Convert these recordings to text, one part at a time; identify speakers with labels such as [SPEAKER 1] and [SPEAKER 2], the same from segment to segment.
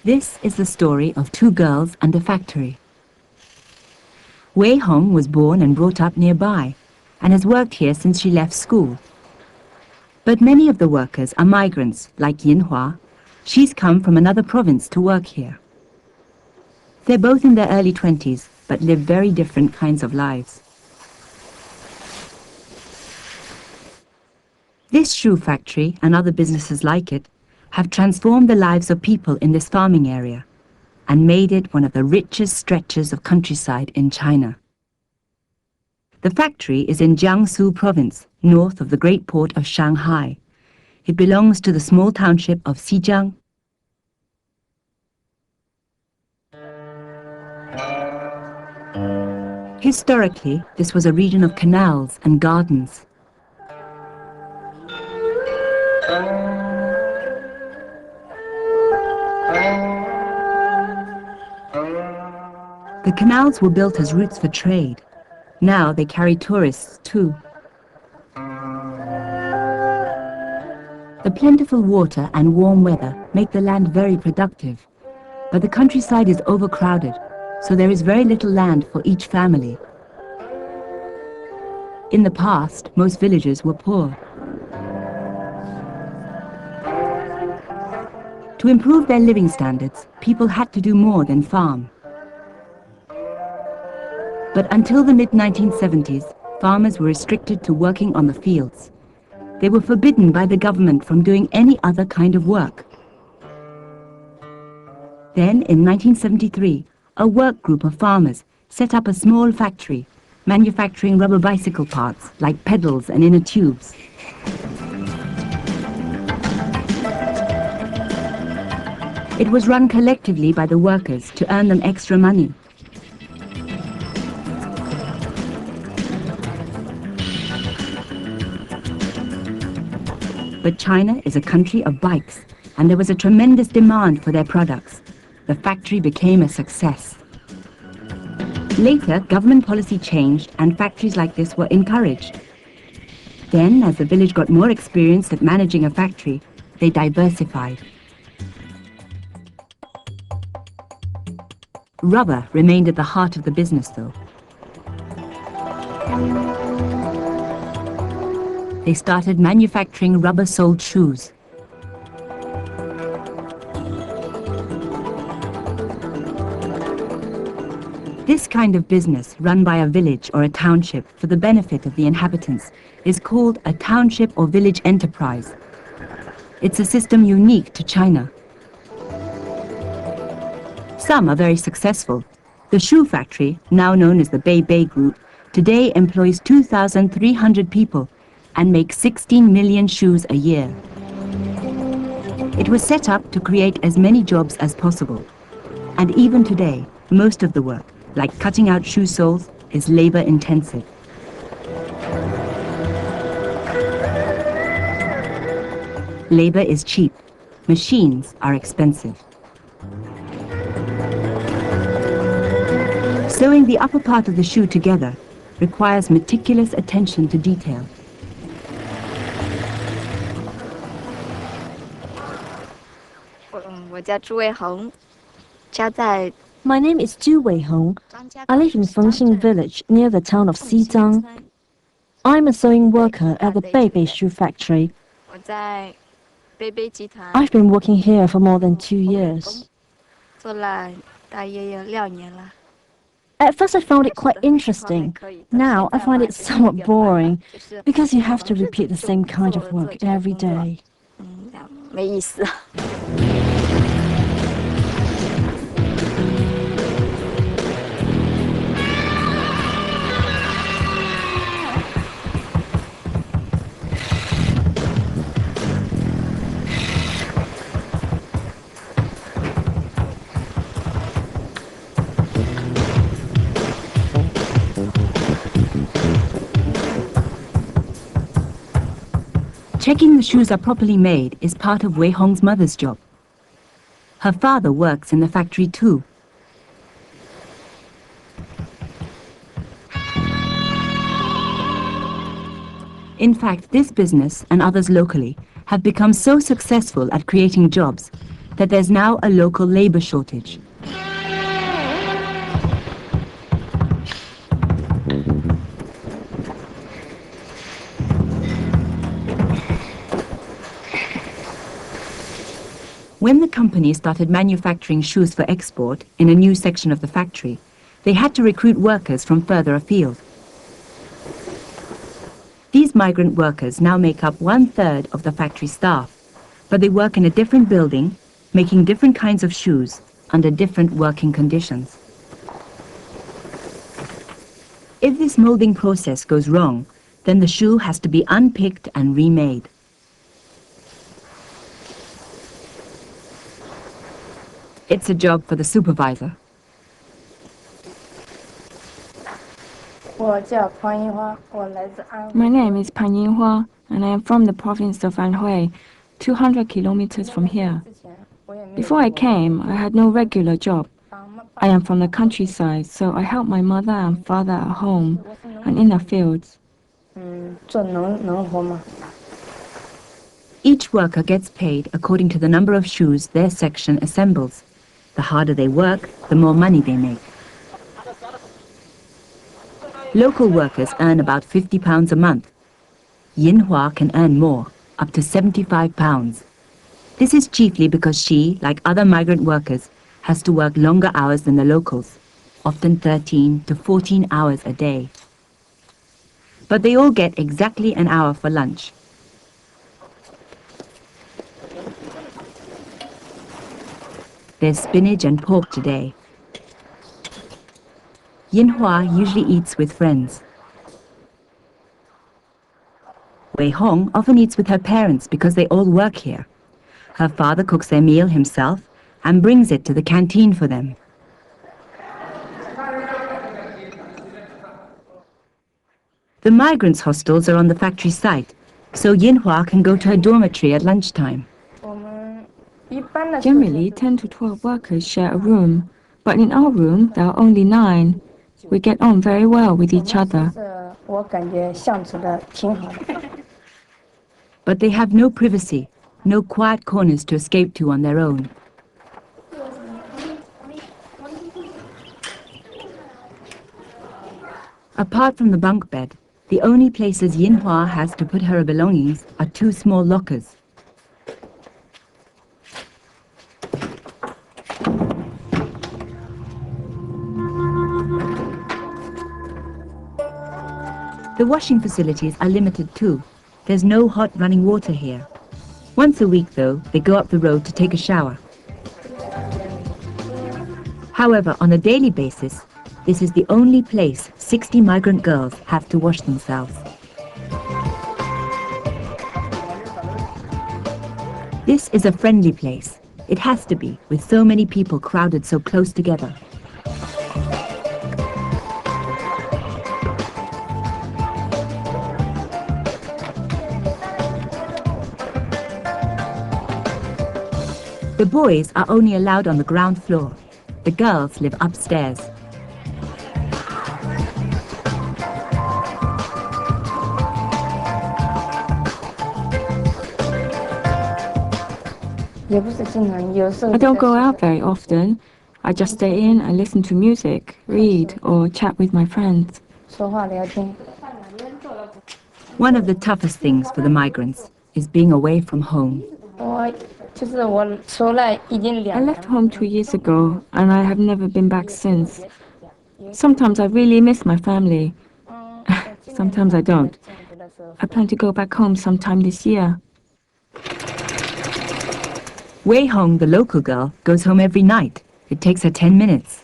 [SPEAKER 1] This is the story of two girls and a factory. Wei Hong was born and brought up nearby and has worked here since she left school. But many of the workers are migrants, like Yinhua. She's come from another province to work here. They're both in their early 20s, but live very different kinds of lives. This shoe factory and other businesses like it have transformed the lives of people in this farming area and made it one of the richest stretches of countryside in China. The factory is in Jiangsu province, north of the great port of Shanghai. It belongs to the small township of Xijiang. Historically, this was a region of canals and gardens. The canals were built as routes for trade. Now they carry tourists too. The plentiful water and warm weather make the land very productive, but the countryside is overcrowded, so there is very little land for each family. In the past, most villagers were poor. To improve their living standards, people had to do more than farm. But until the mid-1970s, farmers were restricted to working on the fields. They were forbidden by the government from doing any other kind of work. Then, in 1973, a work group of farmers set up a small factory, manufacturing rubber bicycle parts, like pedals and inner tubes. It was run collectively by the workers to earn them extra money. But China is a country of bikes, and there was a tremendous demand for their products. The factory became a success. Later, government policy changed and factories like this were encouraged. Then, as the village got more experienced at managing a factory, they diversified. Rubber remained at the heart of the business, though. They started manufacturing rubber-soled shoes. This kind of business, run by a village or a township for the benefit of the inhabitants, is called a township or village enterprise. It's a system unique to China. Some are very successful. The shoe factory, now known as the Bei Group, today employs 2,300 people and makes 16 million shoes a year. It was set up to create as many jobs as possible. And even today, most of the work, like cutting out shoe soles, is labor-intensive. Labor is cheap. Machines are expensive. Sewing the upper part of the shoe together requires meticulous attention to detail.
[SPEAKER 2] My name is Zhu Weihong. I live in Fengxing village near the town of Xijiang. I'm a sewing worker at the Bei shoe factory. I've been working here for more than 2 years. At first I found it quite interesting. Now I find it somewhat boring because you have to repeat the same kind of work every day.
[SPEAKER 1] Checking the shoes are properly made is part of Wei Hong's mother's job. Her father works in the factory too. In fact, this business and others locally have become so successful at creating jobs that there's now a local labor shortage. When the company started manufacturing shoes for export in a new section of the factory, they had to recruit workers from further afield. These migrant workers now make up 1/3 of the factory staff, but they work in a different building, making different kinds of shoes under different working conditions. If this molding process goes wrong, then the shoe has to be unpicked and remade. It's a job for the supervisor.
[SPEAKER 3] My name is Pan Yinhua, and I am from the province of Anhui, 200 kilometers from here. Before I came, I had no regular job. I am from the countryside, so I help my mother and father at home and in the fields.
[SPEAKER 1] Each worker gets paid according to the number of shoes their section assembles. The harder they work, the more money they make. Local workers earn about £50 a month. Yinhua can earn more, up to £75. This is chiefly because she, like other migrant workers, has to work longer hours than the locals, often 13 to 14 hours a day. But they all get exactly an hour for lunch. There's spinach and pork today. Yinhua usually eats with friends. Wei Hong often eats with her parents because they all work here. Her father cooks their meal himself and brings it to the canteen for them. The migrants' hostels are on the factory site, so Yinhua can go to her dormitory at lunchtime.
[SPEAKER 3] Generally, 10 to 12 workers share a room, but in our room, there are only 9. We get on very well with each other.
[SPEAKER 1] But they have no privacy, no quiet corners to escape to on their own. Apart from the bunk bed, the only places Yinhua has to put her belongings are 2 small lockers. The washing facilities are limited too. There's no hot running water here. Once a week, though, they go up the road to take a shower. However, on a daily basis, this is the only place 60 migrant girls have to wash themselves. This is a friendly place. It has to be, with so many people crowded so close together. The boys are only allowed on the ground floor. The girls live upstairs.
[SPEAKER 3] I don't go out very often. I just stay in and listen to music, read, or chat with my friends.
[SPEAKER 1] One of the toughest things for the migrants is being away from home.
[SPEAKER 3] I left home 2 years ago, and I have never been back since. Sometimes I really miss my family. Sometimes I don't. I plan to go back home sometime this year.
[SPEAKER 1] Wei Hong, the local girl, goes home every night. It takes her 10 minutes.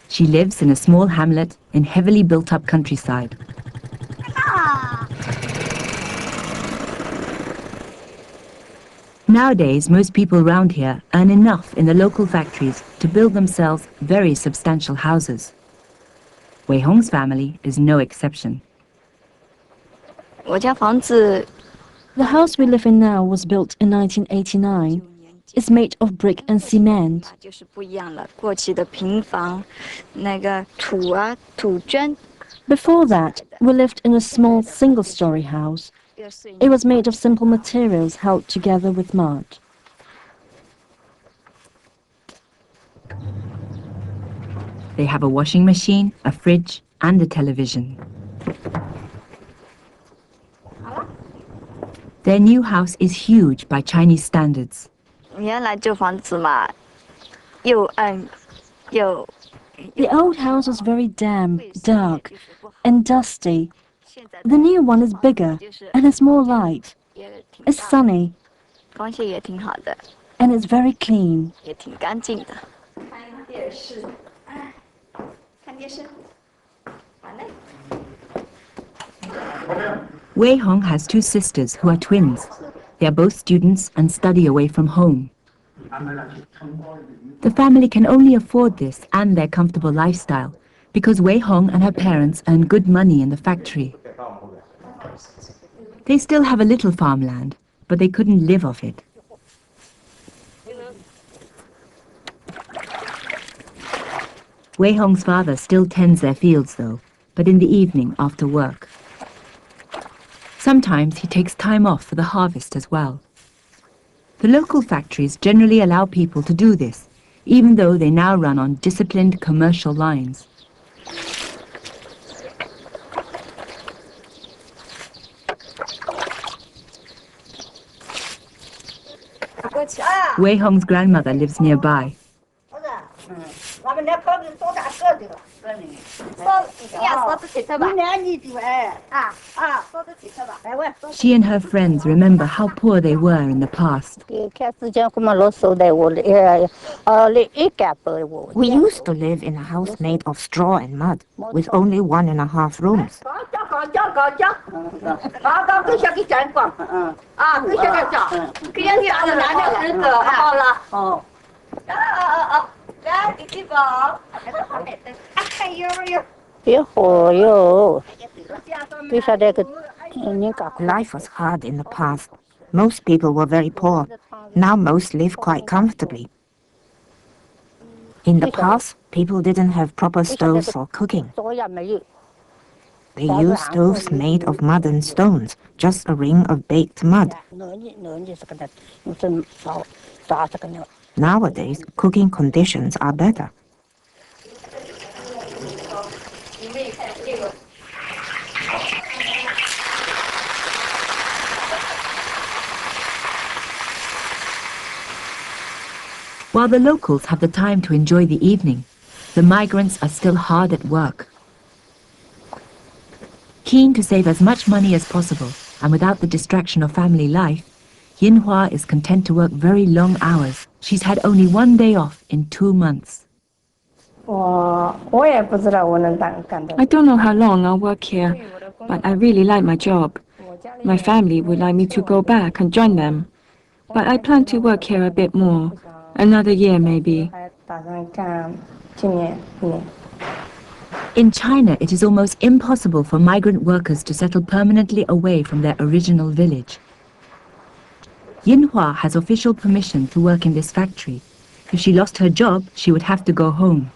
[SPEAKER 1] She lives in a small hamlet in heavily built-up countryside. Nowadays, most people around here earn enough in the local factories to build themselves very substantial houses. Wei Hong's family is no exception.
[SPEAKER 2] The house we live in now was built in 1989. It's made of brick and cement. Before that, we lived in a small single-story house. It was made of simple materials held together with mud.
[SPEAKER 1] They have a washing machine, a fridge, and a television. Their new house is huge by Chinese standards.
[SPEAKER 4] 原来旧房子嘛，又暗又
[SPEAKER 2] The old house was very damp, dark, and dusty. The new one is bigger and has more light. It's sunny
[SPEAKER 4] 光线也挺好的，
[SPEAKER 2] and it's very clean.
[SPEAKER 4] 也挺干净的。
[SPEAKER 1] Wei Hong has two sisters who are twins. They are both students and study away from home. The family can only afford this and their comfortable lifestyle because Wei Hong and her parents earn good money in the factory. They still have a little farmland, but they couldn't live off it. Wei Hong's father still tends their fields though, but in the evening after work. Sometimes he takes time off for the harvest as well. The local factories generally allow people to do this, even though they now run on disciplined commercial lines. Wei Hong's grandmother lives nearby. She and her friends remember how poor they were in the past.
[SPEAKER 5] We used to live in a house made of straw and mud, with only 1.5 rooms. Life was hard in the past. Most people were very poor. Now most live quite comfortably. In the past, people didn't have proper stoves for cooking. They used stoves made of mud and stones, just a ring of baked mud. Nowadays, cooking conditions are better.
[SPEAKER 1] While the locals have the time to enjoy the evening, the migrants are still hard at work. Keen to save as much money as possible and without the distraction of family life, Yinhua is content to work very long hours. She's had only one day off in 2 months.
[SPEAKER 3] I don't know how long I'll work here, but I really like my job. My family would like me to go back and join them, but I plan to work here a bit more, another year maybe.
[SPEAKER 1] In China, it is almost impossible for migrant workers to settle permanently away from their original village. Yinhua has official permission to work in this factory. If she lost her job, she would have to go home.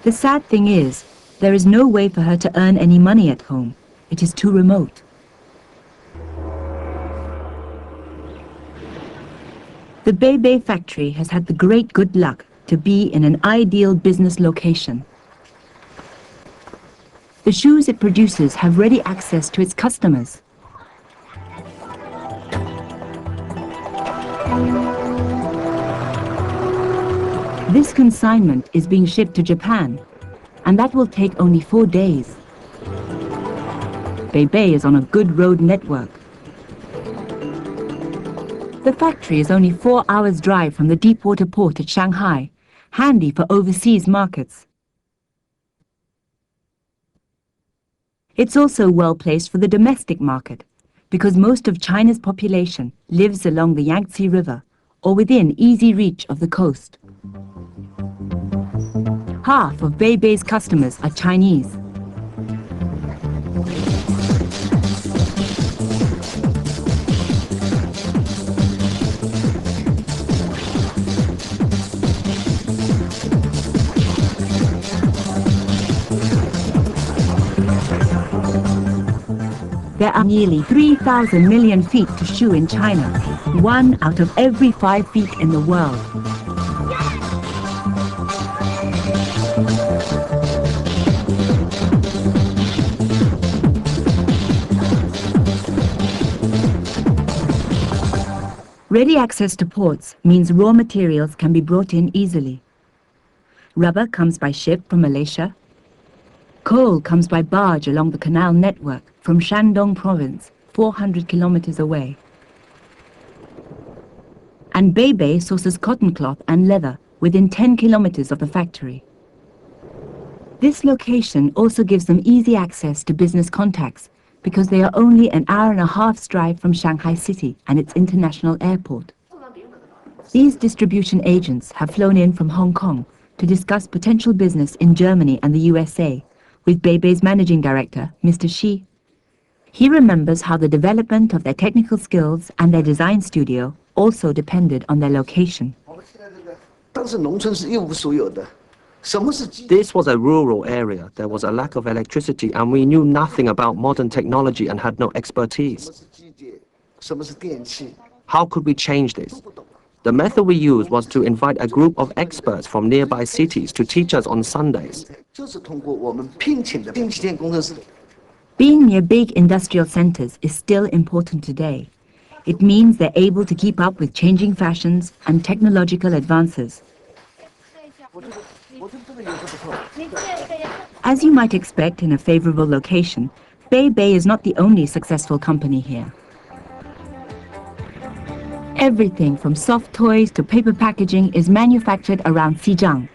[SPEAKER 1] The sad thing is, there is no way for her to earn any money at home. It is too remote. The Beibei factory has had the great good luck to be in an ideal business location. The shoes it produces have ready access to its customers. This consignment is being shipped to Japan, and that will take only 4 days. Beibei is on a good road network. The factory is only 4 hours' drive from the deepwater port at Shanghai, handy for overseas markets. It's also well placed for the domestic market, because most of China's population lives along the Yangtze River or within easy reach of the coast. Half of Beibei's customers are Chinese. There are nearly 3,000 million feet to shoe in China, 1 out of every 5 feet in the world. Ready access to ports means raw materials can be brought in easily. Rubber comes by ship from Malaysia. Coal comes by barge along the canal network from Shandong province, 400 kilometers away. And Beibei sources cotton cloth and leather within 10 kilometers of the factory. This location also gives them easy access to business contacts because they are only an hour-and-a-half's drive from Shanghai City and its international airport. These distribution agents have flown in from Hong Kong to discuss potential business in Germany and the USA with Beibei's managing director, Mr. Xi. He remembers how the development of their technical skills and their design studio also depended on their location.
[SPEAKER 6] This was a rural area. There was a lack of electricity and we knew nothing about modern technology and had no expertise. How could we change this? The method we used was to invite a group of experts from nearby cities to teach us on Sundays.
[SPEAKER 1] Being near big industrial centers is still important today. It means they're able to keep up with changing fashions and technological advances. As you might expect in a favorable location, Beibei is not the only successful company here. Everything from soft toys to paper packaging is manufactured around Xizang.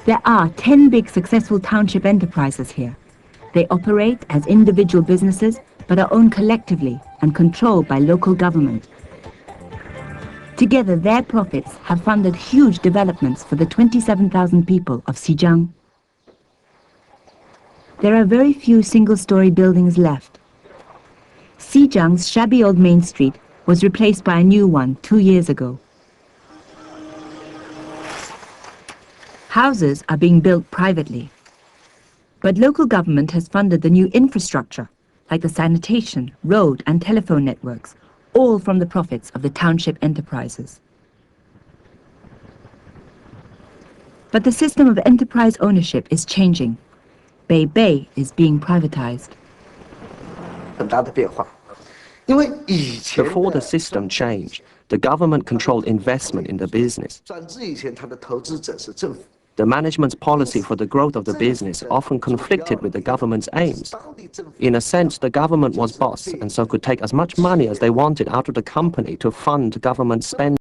[SPEAKER 1] There are 10 big successful township enterprises here. They operate as individual businesses but are owned collectively and controlled by local government. Together, their profits have funded huge developments for the 27,000 people of Xizang. There are very few single-story buildings left. Xizang's shabby old main street was replaced by a new one 2 years ago. Houses are being built privately. But local government has funded the new infrastructure, like the sanitation, road and telephone networks, all from the profits of the township enterprises. But the system of enterprise ownership is changing. Beibei is being privatized.
[SPEAKER 6] Before the system changed, the government controlled investment in the business. The management's policy for the growth of the business often conflicted with the government's aims. In a sense, the government was boss and so could take as much money as they wanted out of the company to fund government spending.